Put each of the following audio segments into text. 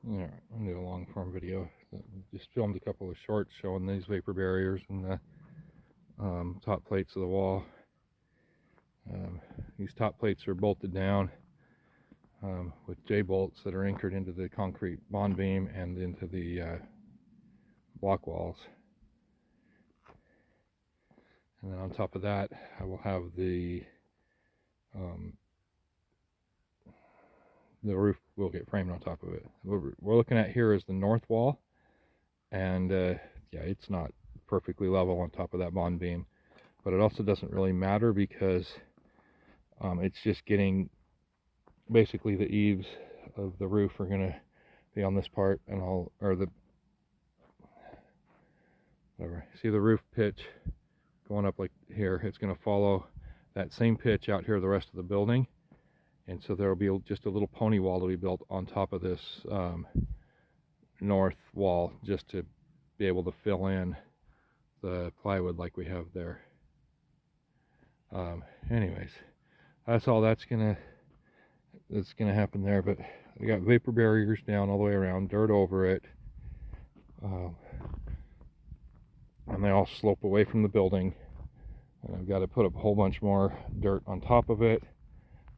Yeah, I'll do a long form video. Just filmed a couple of shorts showing these vapor barriers and the top plates of the wall. These top plates are bolted down with J-bolts that are anchored into the concrete bond beam and into the block walls. And then on top of that, I will have the roof will get framed on top of it. What we're looking at here is the north wall, and yeah, it's not perfectly level on top of that bond beam, but it also doesn't really matter because it's just getting, basically the eaves of the roof are going to be on this part, and see the roof pitch going up like here, it's going to follow that same pitch out here the rest of the building. And so there will be just a little pony wall to be built on top of this north wall, just to be able to fill in the plywood like we have there. Anyways, that's all that's gonna happen there. But I got vapor barriers down all the way around, dirt over it, and they all slope away from the building. And I've got to put a whole bunch more dirt on top of it.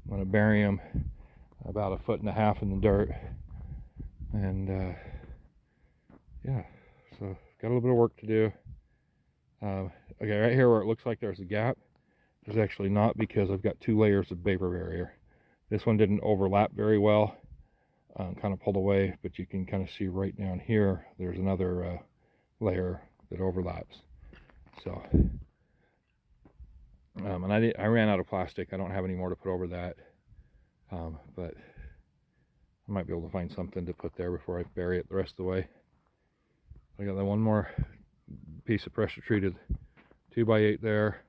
I'm going to bury them about 1.5 feet in the dirt, and yeah, so got a little bit of work to do. Okay, right here where it looks like there's a gap, there's actually not, because I've got 2 layers of vapor barrier. This one didn't overlap very well, kind of pulled away, but you can kind of see right down here there's another layer that overlaps. So and I ran out of plastic. I don't have any more to put over that, but I might be able to find something to put there before I bury it the rest of the way. I got that one more piece of pressure treated 2x8 there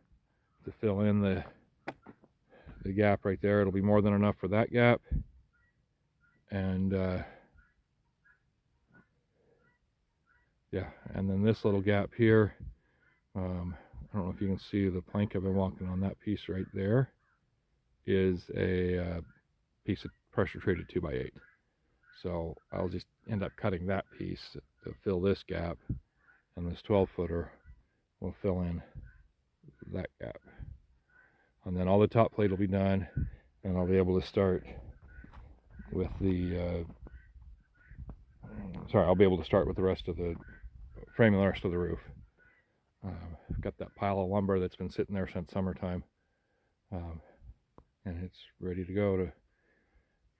to fill in the gap right there. It'll be more than enough for that gap, and yeah, and then this little gap here, I don't know if you can see the plank I've been walking on. That piece right there is a piece of pressure treated 2x8. So I'll just end up cutting that piece to fill this gap, and this 12-footer will fill in that gap. And then all the top plate will be done, and I'll be able to start with the I'll be able to start with the rest of the framing the rest of the roof. I've got that pile of lumber that's been sitting there since summertime, and it's ready to go to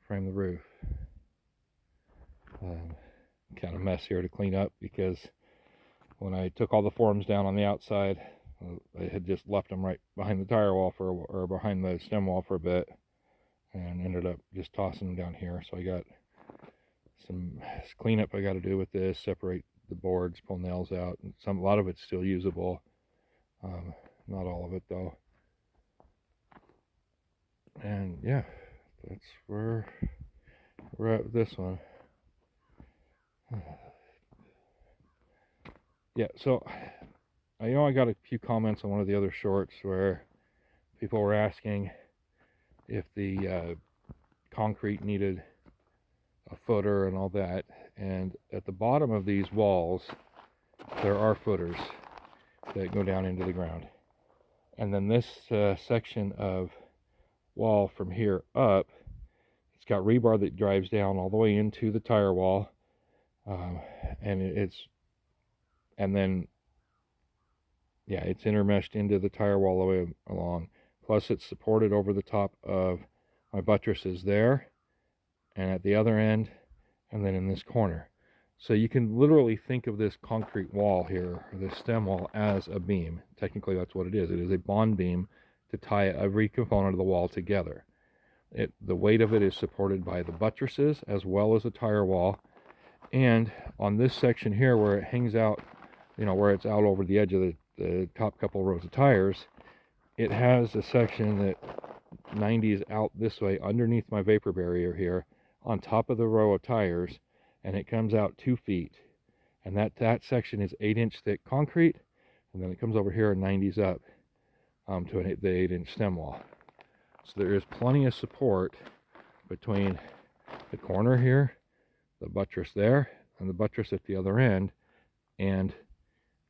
frame the roof. Kind of mess here to clean up, because when I took all the forms down on the outside, I had just left them right behind the tire wall or behind the stem wall for a bit, and ended up just tossing them down here. So I got some cleanup I got to do with this, separate the boards, pull nails out, and a lot of it's still usable, not all of it though. And yeah, that's where we're at with this one. Yeah, so I know I got a few comments on one of the other shorts where people were asking if the concrete needed a footer and all that, and at the bottom of these walls there are footers that go down into the ground, and then this section of wall from here up, it's got rebar that drives down all the way into the tire wall, and then yeah, it's intermeshed into the tire wall all the way along. Plus it's supported over the top of my buttresses there, and at the other end, and then in this corner. So you can literally think of this concrete wall here, or this stem wall, as a beam. Technically that's what it is. It is a bond beam to tie every component of the wall together. The weight of it is supported by the buttresses as well as the tire wall. And on this section here where it hangs out, where it's out over the edge of the top couple rows of tires, it has a section that 90s out this way underneath my vapor barrier here on top of the row of tires, and it comes out 2 feet, and that section is 8-inch thick concrete, and then it comes over here and 90s up to the 8-inch stem wall. So there is plenty of support between the corner here the buttress there and the buttress at the other end, and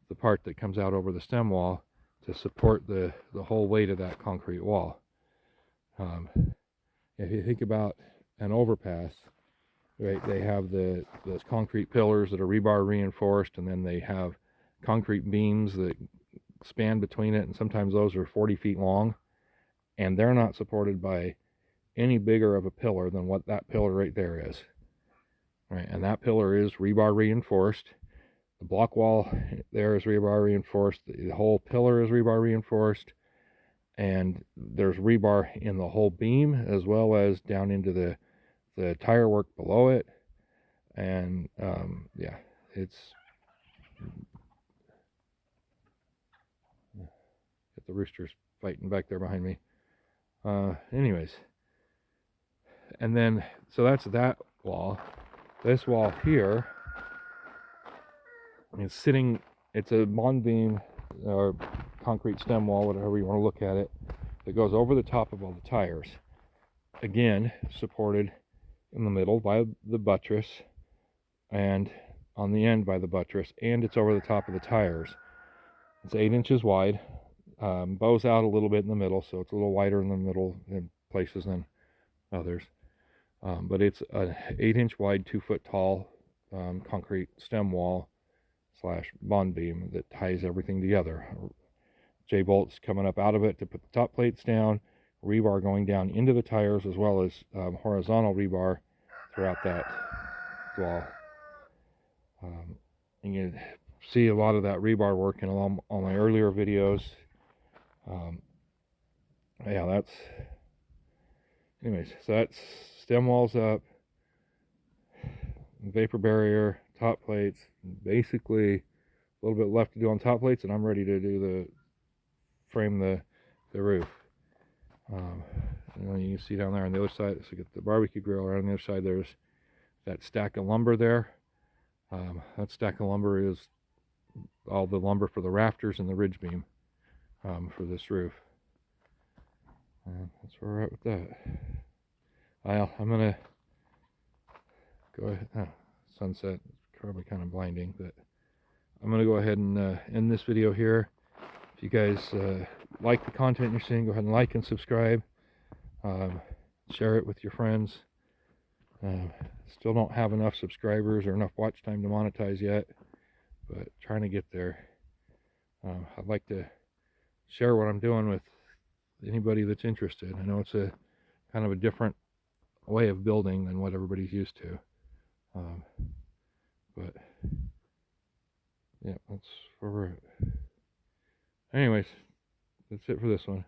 the part that comes out over the stem wall to support the whole weight of that concrete wall. If you think about an overpass, right, they have those concrete pillars that are rebar reinforced, and then they have concrete beams that span between it, and sometimes those are 40 feet long, and they're not supported by any bigger of a pillar than what that pillar right there is. Right, and that pillar is rebar reinforced. The block wall there is rebar reinforced. The whole pillar is rebar reinforced, and there's rebar in the whole beam as well as down into the tire work below it. And yeah, it's got the roosters fighting back there behind me. Anyways, and then so that's that wall. This wall here is sitting, it's a bond beam or concrete stem wall, whatever you want to look at it, that goes over the top of all the tires. Again, supported in the middle by the buttress and on the end by the buttress, and it's over the top of the tires. It's 8 inches wide, bows out a little bit in the middle, so it's a little wider in the middle in places than others. But it's an 8-inch wide, 2-foot tall concrete stem wall slash bond beam that ties everything together. J-bolts coming up out of it to put the top plates down, rebar going down into the tires, as well as horizontal rebar throughout that wall. And you see a lot of that rebar work in all my earlier videos. Yeah, that's, anyways, so that's stem walls up, vapor barrier, top plates, basically a little bit left to do on top plates, and I'm ready to do frame the roof. You can see down there on the other side, so you get the barbecue grill. Right on the other side, there's that stack of lumber there. That stack of lumber is all the lumber for the rafters and the ridge beam for this roof. That's where we're at with that. I'm gonna go ahead. Sunset is probably kind of blinding, but I'm gonna go ahead and end this video here. If you guys like the content you're seeing, go ahead and like and subscribe. Share it with your friends. Still don't have enough subscribers or enough watch time to monetize yet, but trying to get there. I'd like to share what I'm doing with anybody that's interested. I know it's a kind of a different way of building than what everybody's used to. But yeah, that's where we're at. Anyways, that's it for this one.